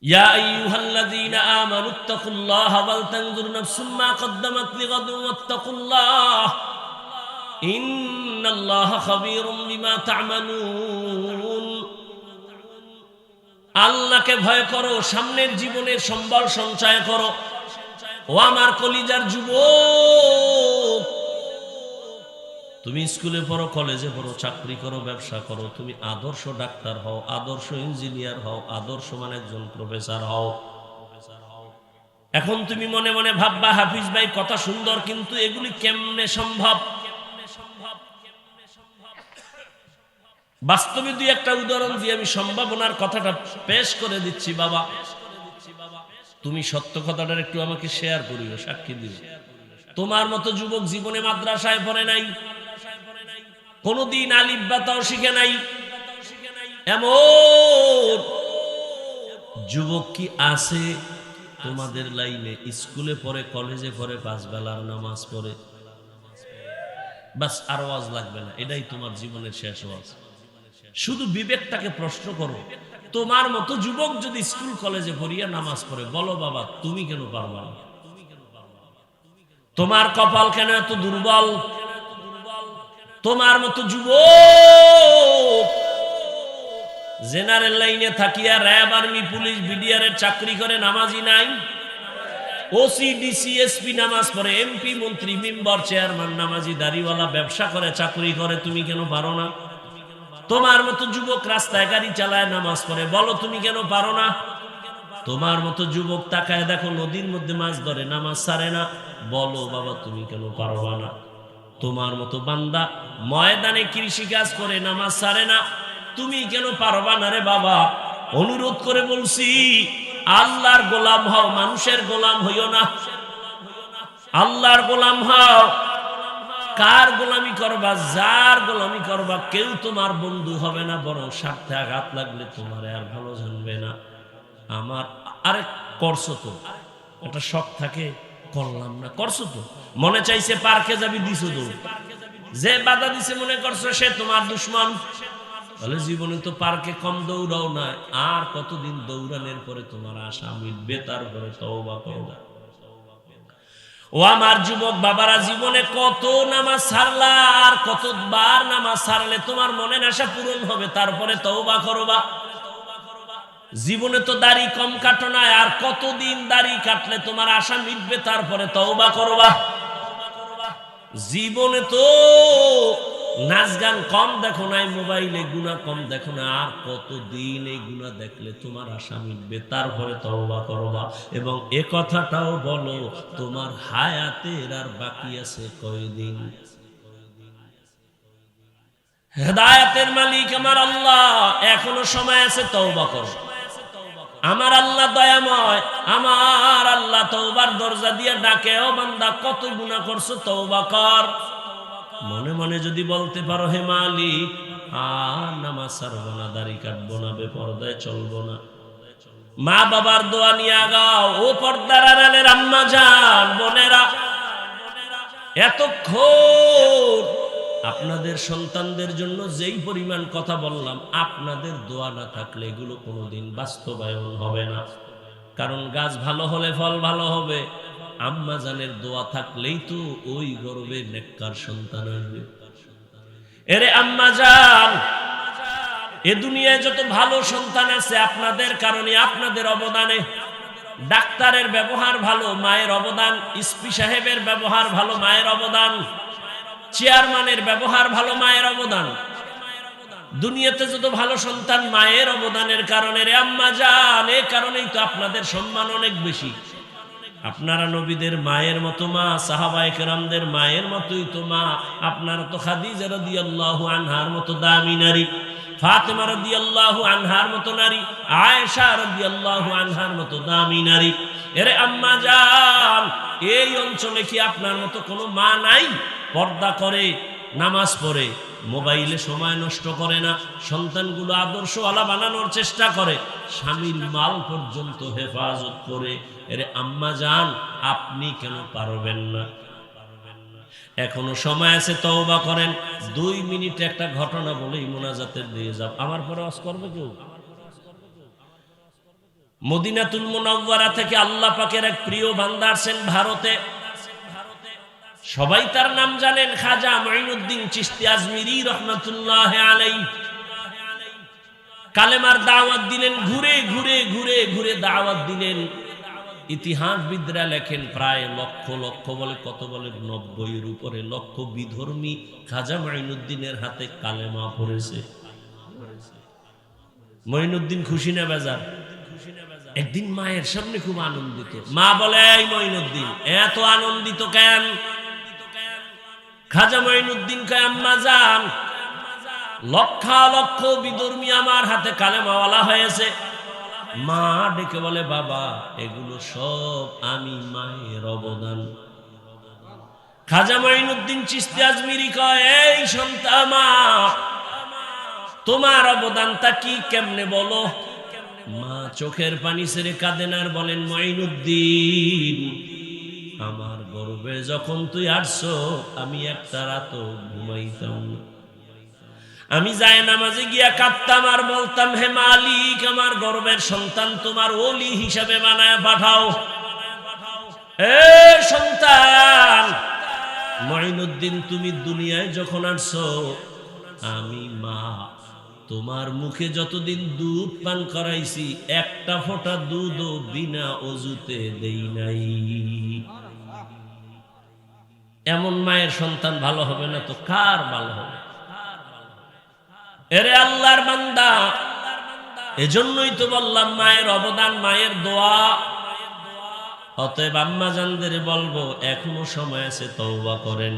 ইয়া আইয়ুহাল্লাযীনা আমানুত্তাকুল্লাহা ওয়াল তানজুর নাফসুম মা কদ্দামাত লিগাদিন ওয়াত্তাকুল্লাহ ইন্নাল্লাহা খাবীরুম বিমা তা'মালুন। আল্লাহকে ভয় করো, সামনের জীবনের সম্বল সঞ্চয় করো। ও আমার কলিজার যুবক, তুমি স্কুলে পড়ো, কলেজে পড়ো, চাকরি করো, ব্যবসা করো, তুমি আদর্শ ডাক্তার হও, আদর্শ ইঞ্জিনিয়ার হও, আদর্শ একজন প্রফেসর হও। এখন তুমি মনে মনে ভাববা হাফিজ ভাই কথা সুন্দর, কিন্তু এগুলি কেমনে সম্ভব? বাস্তবে দুই একটা উদাহরণ দিয়ে আমি সম্ভাবনার কথাটা পেশ করে দিচ্ছি। বাবা, তুমি সত্য কথাটার একটু আমাকে শেয়ার করিও, সাক্ষী দিও। তোমার মতো যুবক জীবনে মাদ্রাসায় পড়ে নাই, কোনদিন আলিফ বা তাও শিখে নাই, এমন যুবক কি আছে তোমাদের লাইনে? স্কুলে পড়ে, কলেজে পড়ে, 5 বেলার নামাজ পড়ে, বাস আর ওয়াজ লাগবে না, এটাই তোমার জীবনের শেষ ওয়াজ। শুধু বিবেকটাকে প্রশ্ন করো, তোমার মতো যুবক যদি স্কুল কলেজে পড়িয়া নামাজ পড়ে, বলো বাবা তুমি কেন পারবা না? তোমার কপাল কেন এত দুর্বল? তোমার মতো যুবক জেনারেল লাইনে থাকিয়া র্যাব, আর্মি, পুলিশ, বিডিআর এর চাকরি করে, নামাজি নাই। ওসি, ডিসি, এসপি নামাজ পড়ে, এমপি, মন্ত্রী, মেম্বার, চেয়ারম্যান নামাজি, দাড়িওয়ালা, ব্যবসা করে, চাকরি করে, তুমি কেন পারো না? তোমার মতো যুবক রাস্তায় গাড়ি চালায়, নামাজ পড়ে, বলো তুমি কেন পারো না? তোমার মতো যুবক তাকায় দেখো নদীর মধ্যে মাছ ধরে, নামাজ ছাড়ে না, বলো বাবা তুমি কেন পারবা না? তোমার মতো বান্দা ময়দানে কৃষি কাজ করে, নামাজ ছাড়ে না, তুমি কেন পারবা না রে বাবা? অনুরোধ করে বলছি, আল্লাহর গোলাম হও, মানুষের গোলাম হইও না। আল্লাহর গোলাম হও। কার গোলামি করবা? যার গোলামি করবা, কেউ তোমার বন্ধু হবে না, বরং স্বার্থে আঘাত লাগলে তোমার আর ভালো জানবে না। আমার আরে করছো তো, একটা শখ থাকে, করলাম না, করছো তো, মনে চাইছে পার্কে যাবি, দিছো তো, যে বাধা দিছে মনে করছো সে তোমার দুশ্মন। তাহলে জীবনে তো পার্কে কম দৌড়াও না, আর কতদিন দৌড়ানোর পরে তোমার আশা মিটবে? তারপরে তওবা করো। ও আমার যুবক বাবারা, জীবনে কত নামাজ ছাড়লা, আর কতবার নামাজ ছাড়লে তোমার মনের আশা পূরণ হবে? তারপরে তওবা করবা। জীবনে তো দাড়ি কম কাটো না, আর কতদিন দাড়ি কাটলে তোমার আশা মিটবে? তারপরে তওবা করবা। জীবনে তো নাচ গান কম দেখো নাই, মোবাইলে গুনাহ কম দেখো না, আর কতদিন এই গুনাহ দেখলে তোমার আশা মিটবে? তারপরে তওবা করবা। এবং এ কথাটাও বলো, তোমার হায়াতের আর বাকি আছে কয়দিন? হেদায়েতের মালিক আমার আল্লাহ, এখনো সময় আছে, তওবা করো। আমার আল্লাহ দয়াময়, আমার আল্লাহ তওবার দরজা দিয়ে ডাকে, ও বান্দা কত গুনাহ করছো, তওবা কর। মনে মনে যদি বলতে পারো, হে মালিক আর নামাজ ছাড়বো না, দাড়ি কাটবো না, বেপরদায় চলবো না, মা বাবার দোয়া নিয়ে আগাও। ও পর্দার আড়ালের আম্মা জান, বোনেরা, এতক্ষণ আপনাদের সন্তানদের জন্য যেই পরিমাণ কথা বললাম, আপনাদের দোয়া না থাকলে এগুলো কোনোদিন বাস্তবায়ন হবে না। কারণ গাছ ভালো হলে ফল ভালো হবে, আম্মা জানের দোয়া থাকলেই তো ওই গর্বে নেককার সন্তান আসবে। এরে আম্মা জান, এ দুনিয়ায় যত ভালো সন্তান আছে আপনাদের কারণে, আপনাদের অবদানে। ডাক্তারের ব্যবহার ভালো, মায়ের অবদান। এসপি সাহেবের ব্যবহার ভালো, মায়ের অবদান। চেয়ারম্যানের ব্যবহার ভালো, মায়ের অবদান। দুনিয়াতে যত ভালো সন্তান, মায়ের অবদানের কারণে। রে আম্মা জান, এ কারণেই তো আপনাদের সম্মান অনেক বেশি। আপনারা নবীদের মায়ের মতো মা, সাহাবায়ে কেরামদের মায়ের মতোই তো মা। আপনারা তো খাদিজা রাদিয়াল্লাহু আনহার মতো দামি নারী, ফাতেমা রাদিয়াল্লাহু আনহার মতো নারী, আয়েশা রাদিয়াল্লাহু আনহার মতো দামি নারী। এরে আম্মা জান, এই অঞ্চলে কি আপনার মতো কোনো মা নাই? পর্দা করে, নামাজ পড়ে, মোবাইলে সময় নষ্ট করে না, সন্তানগুলো আদর্শওয়ালা বানানোর চেষ্টা করে, স্বামীর মাল পর্যন্ত হেফাজত করে। এরে আম্মা জান, আপনি কেন পারবেন না? এখনো সময় আছে, তওবা করেন। 2 মিনিটে একটা ঘটনা বলেই মোনাজাতের দিয়ে যাব। আমার পরে ওয়াজ করবে কেউ? মদিনাতুল মুনাওয়ারা থেকে আল্লাহ পাকের এক প্রিয় বান্দা আসেন ভারতে। সবাই তার নাম জানেন, খাজা মুঈনুদ্দিন চিশতি আজমিরি রহমাতুল্লাহ আলাইহি। কালেমার দাওয়াত দিলেন, ঘুরে ঘুরে ঘুরে ঘুরে দাওয়াত দিলেন। ইতিহাসবিদরা লেখেন প্রায় লক্ষ লক্ষ, বলে কত, বলে 90-এর উপরে লক্ষ বিধর্মী খাজা মুঈনুদ্দিনের হাতে কালেমা পড়েছে। মুঈনুদ্দিন খুশি না বেজার? একদিন মায়ের সামনে খুব আনন্দিত। মা বলে, এই মুঈনুদ্দিন এত আনন্দিত কেন? খাজা মুঈনুদ্দিন কয়, আম্মা জান, লক্ষ লক্ষ বিধর্মী আমার হাতে কালেমাওয়ালা হয়েছে। মা ডেকে বলে, বাবা এগুলো সব আমি মায়ের অবদান। খাজা মুঈনুদ্দিন চিশতি আজমিরি কয়, এই সন্তান, মা তোমার অবদানটা কি, কেমনে বলো? মা চোখের পানি ছেড়ে কাঁদেন আর বলেন, মুঈনুদ্দিন আমার গর্বে যখন তুই আসছো আমি একটা রাতও ঘুমাইতাম না। আমি যায় নামাজে গিয়া কাঁদতাম আর বলতাম, হে মালিক আমার গর্বের সন্তান তোমার ওলি হিসাবে বানায় পাঠাও। এ সন্তান মুঈনুদ্দিন, তুমি দুনিয়ায় যখন আসছো আমি মা তোমার মুখে যতদিন দুধ পান করাইছি একটা ফোঁটা দুধও বিনা অজুতে দেই নাই। এমন মায়ের সন্তান ভালো হবে না তো কার ভালো হবে? এরে আল্লাহর বান্দা, এজন্যই তো বললাম মায়ের অবদান, মায়ের দোয়া। অতএব আম্মা জানদের বলবো, এখনো সময় আছে, তওবা করেন।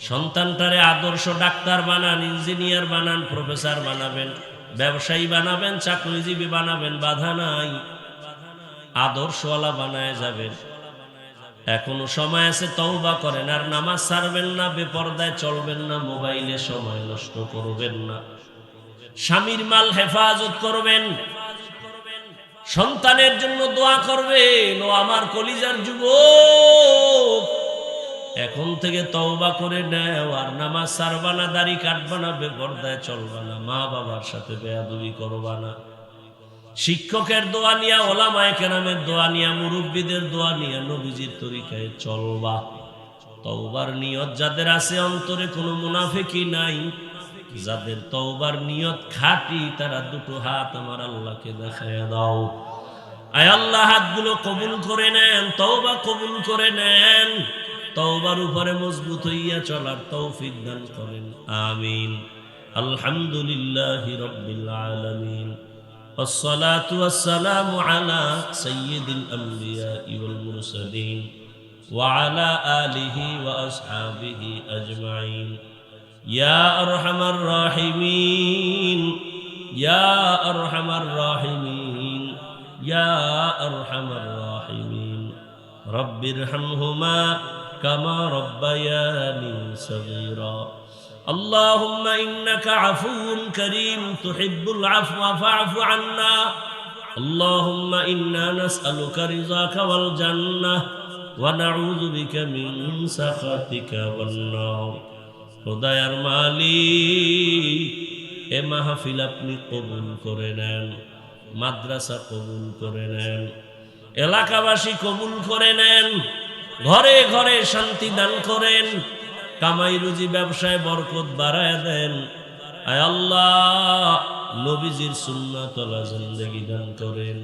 সন্তানটারে আদর্শ ডাক্তার বানান, ইঞ্জিনিয়ার বানান, প্রফেসর বানাবেন, ব্যবসায়ী বানাবেন, চাকরিজীবী বানাবেন, বাধা নাই। আদর্শওয়ালা বানায় যাবেন। এখনো সময় আছে, তওবা করেন। আর নামাজ ছাড়বেন না, বেপরদায় চলবেন না, মোবাইলে সময় নষ্ট করবেন না, স্বামীর মাল হেফাজত করবেন, সন্তানের জন্য দোয়া করবেন। ও আমার কলিজার যুবক, এখন থেকে তওবা করে নেও। আর নামাজ ছাড়বা না, দাড়ি কাটবা না, বেপরদায় চলবা না, মা বাবার সাথে বেয়াদবি করবা না। শিক্ষকের দোয়া নিয়া, ওলামায়ে কেরামের দোয়া নিয়া, মুরব্বীদের দোয়া নিয়া নবীজির তরিকায় চলবা। তওবার নিয়ত যাদের আছে, অন্তরে কোনো মুনাফিকি নাই, যাদের তওবার নিয়ত খাঁটি, তারা দুটো হাত আমার আল্লাহকে দেখায় দাও। আয় আল্লাহ, হাতগুলো কবুল করে নেন, তওবা কবুল করে নেন। তওবার উপরে মজবুত হইয়া চলার তৌফিক দান করেন, আমিন। আলহামদুলিল্লাহি রাব্বিল আলামিন। والصلاة والسلام على سيد الأنبياء والمرسلين وعلى آله وأصحابه أجمعين. يا أرحم الراحمين، يا أرحم الراحمين، يا أرحم الراحمين. رب ارحمهما كما ربياني صغيرا. اللهم إنك عفو كريم تحب العفو فاعف عنا. اللهم إنا نسألك رضاك والجنة ونعوذ بك من سخطك والنار. খোদায়ার মালিক, এ মাহফিল আপনি কবুল করে নেন, মাদ্রাসা কবুল করে নেন, এলাকাবাসী কবুল করে নেন, ঘরে ঘরে শান্তি দান করেন, কামাই রুজি ব্যবসায় বরকত বাড়ায় দেন। আয় আল্লাহ, নবীজির সুন্নাতওয়ালা জিন্দেগি দান করেন,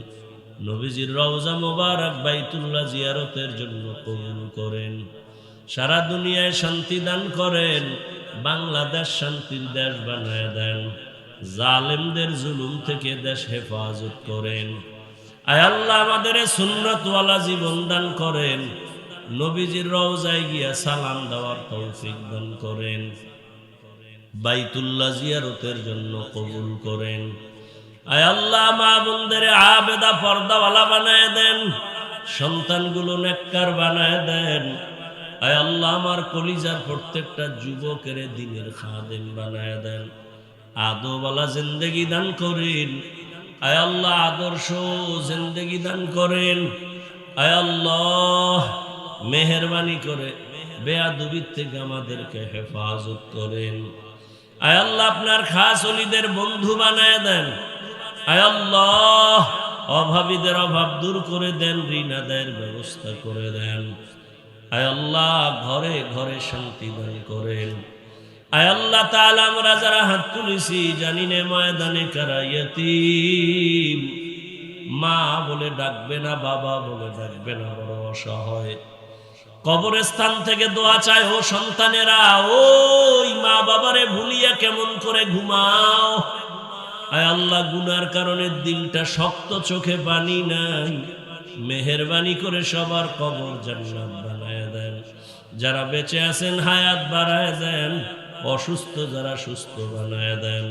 নবীজির রওজা মোবারক বাইতুল্লাহ জিয়ারতের জন্য কবুল করেন, সারা দুনিয়ায় শান্তি দান করেন, বাংলাদেশ শান্তির দেশ বানায় দেন, জালেমদের জুলুম থেকে দেশ হেফাজত করেন। আয় আল্লাহ, আমাদের সুন্নাতওয়ালা জীবন দান করেন, নবীজির রওজায় গিয়া সালাম দেওয়ার তৌফিক দান করেন, বাইতুল্লাহ জিয়ারতের জন্য কবুল করেন। আয় আল্লাহ, মা বোনদের আবেদা পর্দাওয়ালা বানায় দেন, সন্তানগুলো নেককার বানায় দেন। আয় আল্লাহ, আমার কলিজার প্রত্যেকটা যুবকের দিনের খাদেম বানায় দেন, আদবওয়ালা জিন্দেগি দান করেন। আয় আল্লাহ, আদর্শ জিন্দেগি দান করেন। আয় আল্লাহ, মেহেরবানি করে বেয়াদবির থেকে আমাদেরকে হেফাজত করেন। আয় আল্লাহ, আপনার খাস ওলিদের বন্ধু বানায় দেন। আয় আল্লাহ, অভাবীদের অভাব দূর করে দেন, ঋণ আদায়ের ব্যবস্থা করে দেন। আয় আল্লাহ ঘরে ঘরে শান্তি দান করেন। আয় আল্লাহ তাআলা আমরা যারা হাত তুলেছি জানি না ময়দানে কারা ইয়তীম, মা বলে ডাকবে না, বাবা বলে ডাকবে না, বড় অসহায়। কবরস্থান থেকে দোয়া চায়, ও সন্তানেরা ওই মা বাবারে ভুলিয়া কেমন করে ঘুমাও। আয় আল্লাহ গুনার কারণে দিলটা শক্ত, চোখে পানি নাই, মেহেরবানি করে সবার কবর জান্নাত বানায় দেন। যারা বেঁচে আছেন হায়াত বাড়ায় দেন, অসুস্থ যারা সুস্থ বানায় দেন।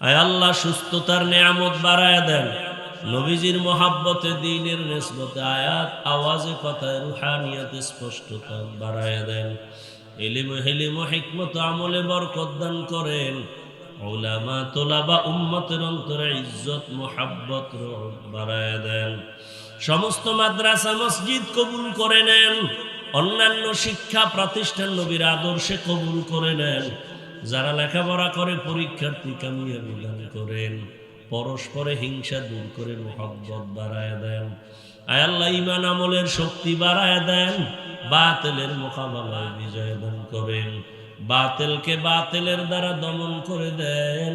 আয় আল্লাহ সুস্থতার নেয়ামত বাড়ায় দেন। নবীজির মোহাব্বতে, দ্বীনের নিসবতে, আয়াত আওয়াজে কথায় রুহানিয়াতে স্পষ্টতা বাড়ায় দেন। ইলম হিলিম হিকমত আমলে বরকত দান করেন। উলামা তোলাবা উম্মতের অন্তরে ইজ্জত মোহাব্বত বাড়ায় দেন। সমস্ত মাদ্রাসা মসজিদ কবুল করে নেন। অন্যান্য শিক্ষা প্রতিষ্ঠান নবীর আদর্শে কবুল করে নেন। যারা লেখাপড়া করে পরীক্ষার্থী কামিয়াবি দান করেন। পরস্পরে হিংসা দূর করে মোহাব্বত বাড়ায় দেন। আয় আল্লাহ ঈমান আমলের শক্তি বাড়ায় দেন। বাতিলের মোকাবেলায় বিজয় দান করেন। বাতিলকে বাতিলের দ্বারা দমন করে দেন।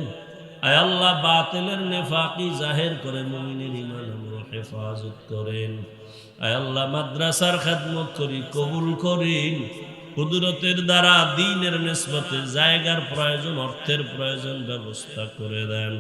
আয় আল্লাহ বাতিলের নেফাকি জাহের করে মুমিনের ঈমান আমল হেফাজত করেন। আয় আল্লাহ মাদ্রাসার খেদমত করি, কবুল করেন। কুদরতের দ্বারা দ্বীনের নিসবতে জায়গার প্রয়োজন, অর্থের প্রয়োজন ব্যবস্থা করে দেন।